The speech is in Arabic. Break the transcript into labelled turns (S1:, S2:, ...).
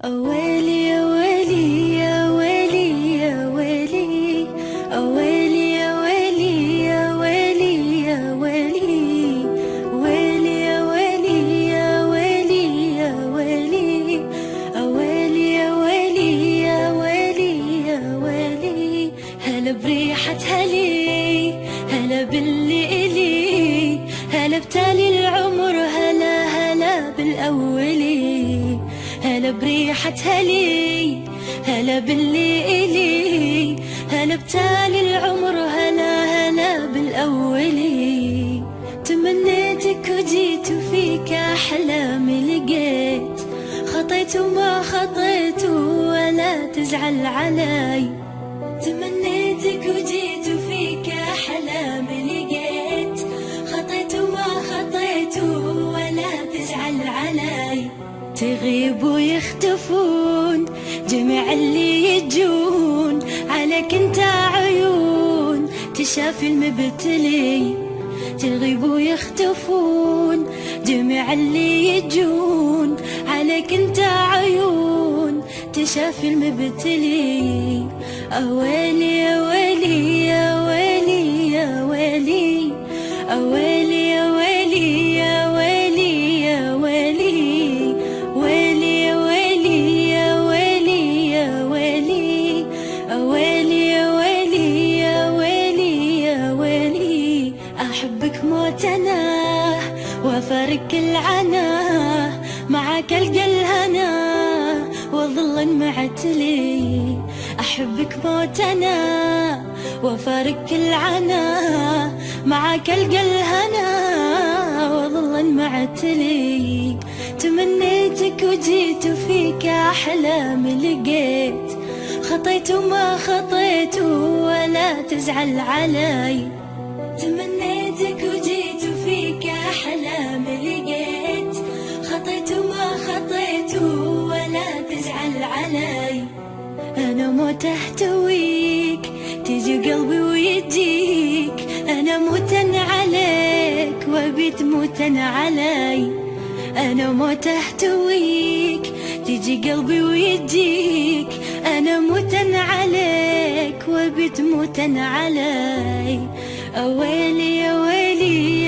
S1: أويلي يا ويلي يا ويلي يا ويلي، أويلي يا ويلي يا ويلي يا ويلي، ويلي يا ويلي يا ويلي يا ويلي، أويلي يا ويلي يا ويلي يا ويلي. هلا بريحة هلي، هلا باللي إلي، هلا بتالي العمر، هلا هلا بالأولي. هلا بريحة هلي، هلا باللي إلي، هلا بتالي العمر، هلا هلا بالأولي. تمنيتك وجيت وفيك أحلامي لقيت، خطيت وما خطيت ولا تزعل علي. تمنيتك وجيت وفيك أحلامي لقيت، خطيت وما خطيت ولا تزعل علي. تغيب ويختفون جميع اللي يجون، عليك انت عيون تشافي المبتلي. تغيب ويختفون جميع اللي يجون، عليك انت عيون تشافي المبتلي. أويلي يا ويلي يا ويلي يا ويلي، أويلي يا ويلي يا ويلي يا ويلي، ويلي يا ويلي يا ويلي يا ويلي، أويلي يا ويلي يا ويلي يا ويلي. أحبك موت أنا وأفارق العنا، معك ألقى الهنا وظل معتلي. أحبك موت أنا وأفارق العنا، معك ألقى الهنا وظل معتلي. تمنيتك وجيت وفيك أحلامي لقيت، خطيت وما خطيت ولا تزعل علي. تمنيتك وجيت وفيك أحلامي لقيت، خطيت وما خطيت ولا تزعل علي. أنا موت أحتويك تجي قلبي ويجيك، أنا موتن عليك وبيت موتن علي. أنا موت أحتويك تجي قلبي ويجيك، أنا موتن عليك وبيت موتن علي. أويلي يا ويلي